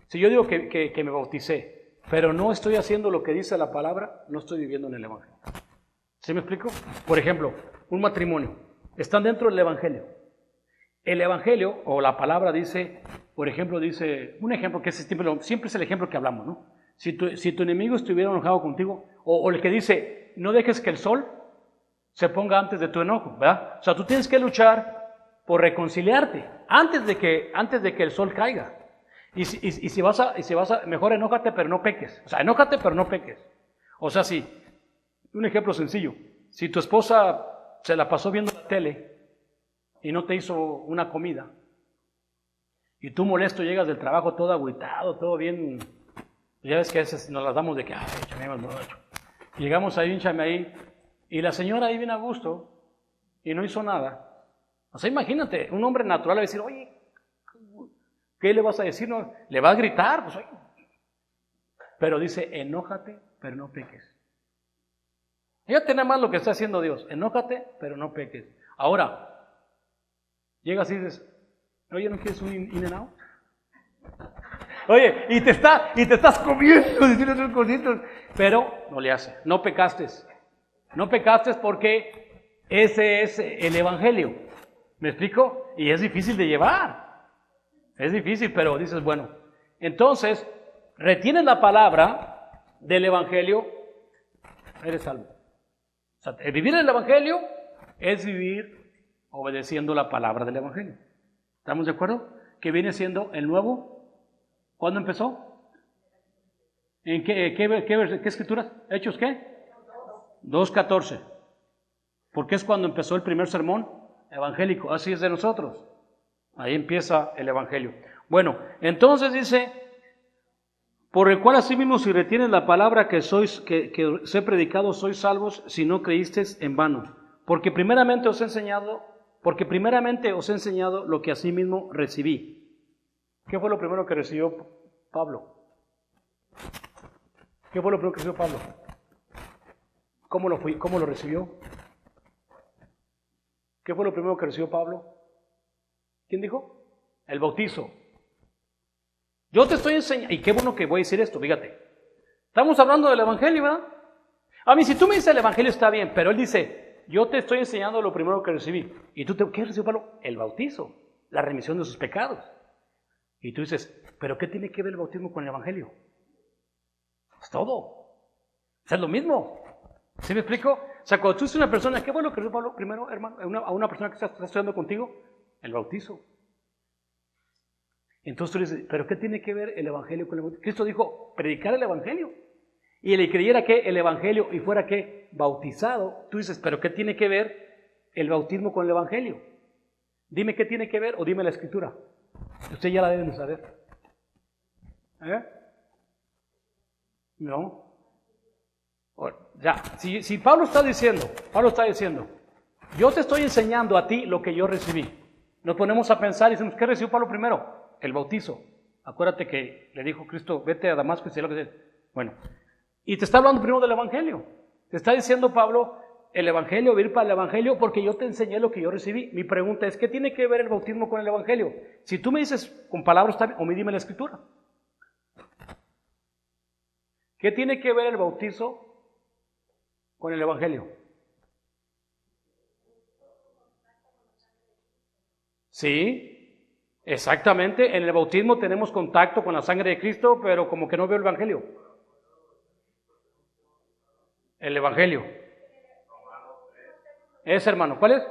si yo digo que me bauticé, pero no estoy haciendo lo que dice la palabra, no estoy viviendo en el Evangelio. ¿Sí me explico? Por ejemplo, un matrimonio, están dentro del Evangelio. El Evangelio, o la palabra dice, por ejemplo, dice, un ejemplo que siempre es el ejemplo que hablamos, ¿no? Si tu enemigo estuviera enojado contigo, o el que dice, no dejes que el sol se ponga antes de tu enojo, ¿verdad? O sea, tú tienes que luchar por reconciliarte antes de que el sol caiga. Y si vas a, mejor enójate pero no peques. O sea, enójate pero no peques. O sea, un ejemplo sencillo, si tu esposa se la pasó viendo la tele y no te hizo una comida, y tú molesto llegas del trabajo todo agüitado, todo bien, ya ves que a veces nos las damos de que, ay, échame más borracho. Llegamos ahí, échame ahí, y la señora ahí viene a gusto, y no hizo nada. O sea, imagínate, un hombre natural va a decir, oye, ¿qué le vas a decir? No, le vas a gritar, pues, oye. Pero dice, enójate, pero no peques. Fíjate nada más lo que está haciendo Dios, enójate, pero no peques. Ahora, llegas y dices, oye, ¿no quieres un in and out? Oye, y te estás comiendo, diciendo sus cositas, pero no le hace, no pecaste. No pecaste porque ese es el Evangelio. ¿Me explico? Y es difícil de llevar. Es difícil, pero dices, bueno, entonces, retienes la palabra del Evangelio, eres salvo. O sea, vivir el Evangelio es vivir obedeciendo la palabra del Evangelio. ¿Estamos de acuerdo? Que viene siendo el nuevo. ¿Cuándo empezó? ¿En qué escrituras? ¿Hechos qué? 2:14. Porque es cuando empezó el primer sermón evangélico. Así es de nosotros. Ahí empieza el Evangelio. Bueno, entonces dice, por el cual asimismo si retienen la palabra que os he predicado, sois salvos si no creísteis en vano. Porque primeramente os he enseñado lo que asimismo recibí. ¿Qué fue lo primero que recibió Pablo? ¿Qué fue lo primero que recibió Pablo? ¿Cómo lo recibió? ¿Qué fue lo primero que recibió Pablo? ¿Quién dijo? El bautizo. Yo te estoy enseñando, y qué bueno que voy a decir esto, fíjate. Estamos hablando del Evangelio, ¿verdad? A mí, si tú me dices el Evangelio está bien, pero él dice, yo te estoy enseñando lo primero que recibí. ¿Y qué recibió Pablo? El bautizo, la remisión de sus pecados. Y tú dices, ¿pero qué tiene que ver el bautismo con el Evangelio? Es todo. Es lo mismo. ¿Sí me explico? O sea, cuando tú dices a una persona, ¿qué fue lo que recibió Pablo primero, hermano? A una persona que está estudiando contigo, el bautizo. Entonces tú dices, ¿pero qué tiene que ver el Evangelio con el bautismo? Cristo dijo, predicar el Evangelio. y le creyera que el evangelio y fuera que bautizado, tú dices, pero ¿qué tiene que ver el bautismo con el evangelio? Dime qué tiene que ver o dime la escritura. Usted ya la deben saber. No. Ya, si Pablo está diciendo, yo te estoy enseñando a ti lo que yo recibí. Nos ponemos a pensar y decimos, ¿qué recibió Pablo primero? El bautizo. Acuérdate que le dijo Cristo, vete a Damasco y sé lo que sea. Bueno, y te está hablando primero del evangelio. Te está diciendo Pablo, el evangelio, vivir para el evangelio, porque yo te enseñé lo que yo recibí. Mi pregunta es, ¿qué tiene que ver el bautismo con el evangelio? Si tú me dices con palabras, o me dime la escritura. ¿Qué tiene que ver el bautizo con el evangelio? Sí, exactamente. En el bautismo tenemos contacto con la sangre de Cristo, pero como que no veo el evangelio. El evangelio. Hermano, ¿cuál es?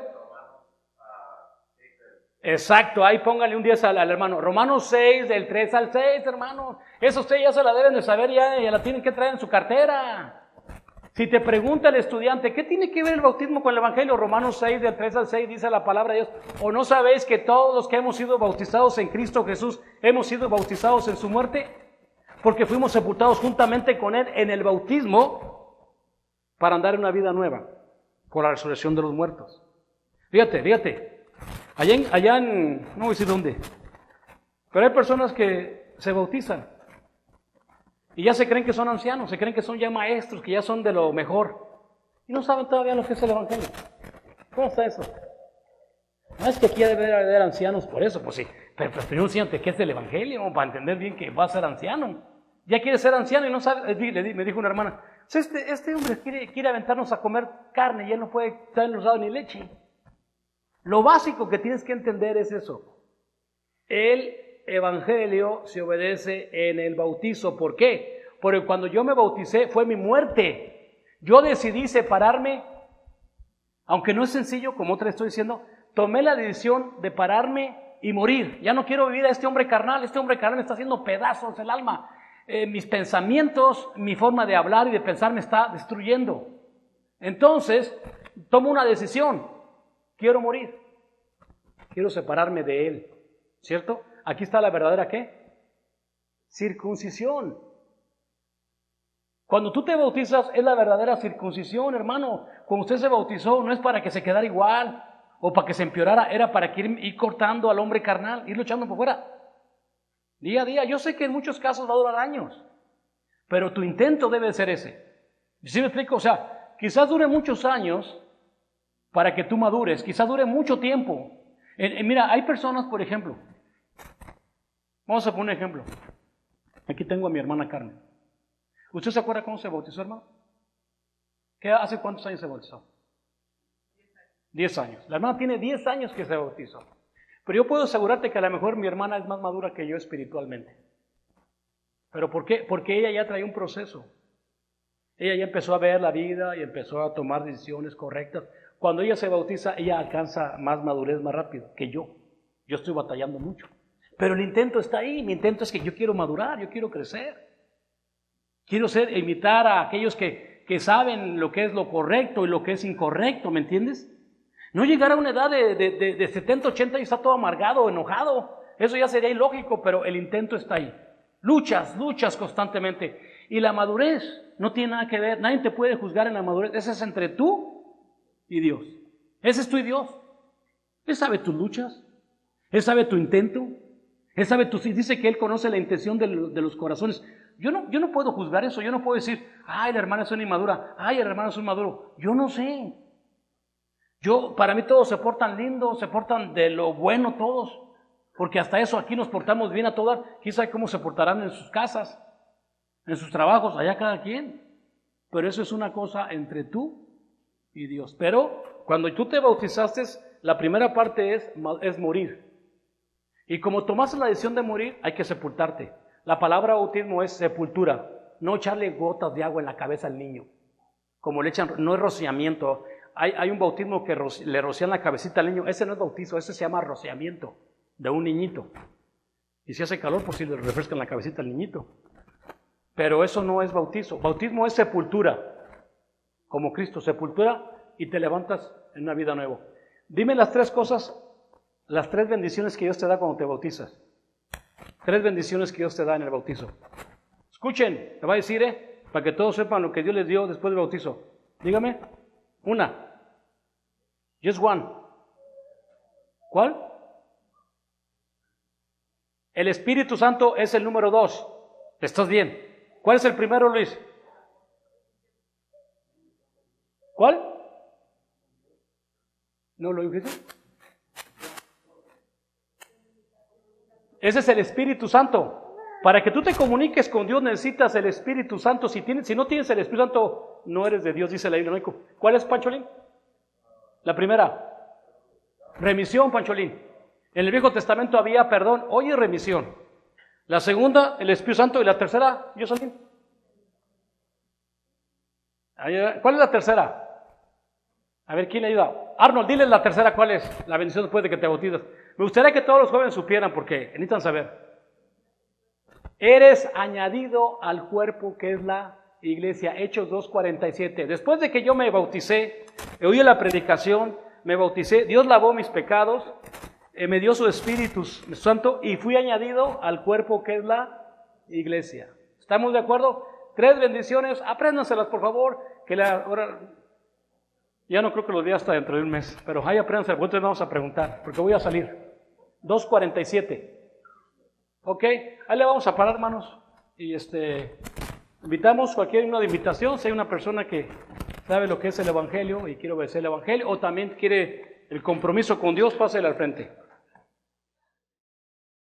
Exacto, ahí póngale un 10 al hermano. Romanos 6, del 3 al 6, hermano. Eso ustedes ya se la deben de saber, ya la tienen que traer en su cartera. Si te pregunta el estudiante, ¿qué tiene que ver el bautismo con el evangelio? Romanos 6, del 3 al 6, dice la palabra de Dios. ¿O no sabéis que todos los que hemos sido bautizados en Cristo Jesús, hemos sido bautizados en su muerte? Porque fuimos sepultados juntamente con Él en el bautismo para andar en una vida nueva, por la resurrección de los muertos. Fíjate. Allá en, no voy a decir dónde, pero hay personas que se bautizan y ya se creen que son ancianos, se creen que son ya maestros, que ya son de lo mejor y no saben todavía lo que es el evangelio. ¿Cómo está eso? No es que aquí debe haber ancianos por eso, pues sí, pero primero enséñate qué es el evangelio para entender bien que va a ser anciano. Ya quiere ser anciano y no sabe, me dijo una hermana, este hombre quiere aventarnos a comer carne y él no puede traernos dado ni leche. Lo básico que tienes que entender es eso. El evangelio se obedece en el bautizo. ¿Por qué? Porque cuando yo me bauticé fue mi muerte. Yo decidí separarme, aunque no es sencillo, como otra estoy diciendo, tomé la decisión de pararme y morir. Ya no quiero vivir a este hombre carnal me está haciendo pedazos el alma. Mis pensamientos, mi forma de hablar y de pensar me está destruyendo. Entonces, tomo una decisión. Quiero morir, quiero separarme de Él, ¿cierto? Aquí está la verdadera ¿qué? Circuncisión. Cuando tú te bautizas es la verdadera circuncisión, hermano. Cuando usted se bautizó no es para que se quedara igual o para que se empeorara, era para que ir cortando al hombre carnal, irlo echando por fuera, día a día. Yo sé que en muchos casos va a durar años, pero tu intento debe ser ese. ¿Sí me explico? O sea, quizás dure muchos años para que tú madures, quizás dure mucho tiempo. Mira, hay personas, por ejemplo, vamos a poner un ejemplo. Aquí tengo a mi hermana Carmen. ¿Usted se acuerda cómo se bautizó, hermano? ¿Hace cuántos años se bautizó? 10 años. La hermana tiene 10 años que se bautizó. Pero yo puedo asegurarte que a lo mejor mi hermana es más madura que yo espiritualmente. ¿Pero por qué? Porque ella ya trae un proceso. Ella ya empezó a ver la vida y empezó a tomar decisiones correctas. Cuando ella se bautiza, ella alcanza más madurez más rápido que yo. Yo estoy batallando mucho. Pero el intento está ahí. Mi intento es que yo quiero madurar, yo quiero crecer. Quiero imitar a aquellos que saben lo que es lo correcto y lo que es incorrecto, ¿me entiendes? No llegar a una edad de 70, 80 y está todo amargado, enojado. Eso ya sería ilógico, pero el intento está ahí. Luchas constantemente. Y la madurez no tiene nada que ver. Nadie te puede juzgar en la madurez. Esa es entre tú y Dios. Ese es tu Dios. Él sabe tus luchas. Él sabe tu intento. Él sabe dice que Él conoce la intención de los corazones. Yo no puedo juzgar eso. Yo no puedo decir, ay, la hermana es una inmadura. Ay, el hermano es un maduro. Yo no sé. Para mí todos se portan lindos, se portan de lo bueno todos. Porque hasta eso aquí nos portamos bien a todas. ¿Quién sabe cómo se portarán en sus casas? En sus trabajos, allá cada quien. Pero eso es una cosa entre tú y Dios. Pero cuando tú te bautizaste, la primera parte es morir. Y como tomaste la decisión de morir, hay que sepultarte. La palabra bautismo es sepultura. No echarle gotas de agua en la cabeza al niño. Como le echan, no es rociamiento. Hay un bautismo que le rocian la cabecita al niño. Ese no es bautizo, ese se llama rociamiento de un niñito. Y si hace calor, pues sí le refrescan la cabecita al niñito. Pero eso no es bautizo. Bautismo es sepultura, como Cristo, sepultura y te levantas en una vida nueva. Dime las tres cosas, las tres bendiciones que Dios te da cuando te bautizas. Tres bendiciones que Dios te da en el bautizo. Escuchen, te va a decir, para que todos sepan lo que Dios les dio después del bautizo. Dígame, una. Just one. ¿Cuál? El Espíritu Santo es el número 2. ¿Estás bien? ¿Cuál es el primero, Luis? ¿Cuál? ¿No lo dijiste? Ese es el Espíritu Santo. Para que tú te comuniques con Dios necesitas el Espíritu Santo. Si no tienes el Espíritu Santo, no eres de Dios, dice la Biblia. ¿Cuál es, Pancholín? La primera. Remisión, Pancholín. En el Viejo Testamento había perdón, hoy es remisión. La segunda, el Espíritu Santo. Y la tercera, Jocelyn. ¿Cuál es la tercera? A ver, ¿quién le ayuda? Arnold, diles la tercera, ¿cuál es? La bendición después de que te bautizas. Me gustaría que todos los jóvenes supieran porque necesitan saber. Eres añadido al cuerpo que es la iglesia. Hechos 2:47. Después de que yo me bauticé, oí la predicación, me bauticé, Dios lavó mis pecados, me dio su Espíritu Santo y fui añadido al cuerpo que es la iglesia. ¿Estamos de acuerdo? Tres bendiciones, apréndanselas por favor, ahora ya no creo que los diga hasta dentro de un mes, pero ahí apréndanselas, entonces vamos a preguntar, porque voy a salir. 2:47. Ok, ahí le vamos a parar, hermanos, y invitamos cualquier una de invitación, si hay una persona que sabe lo que es el Evangelio y quiere obedecer el Evangelio, o también quiere el compromiso con Dios, pásale al frente.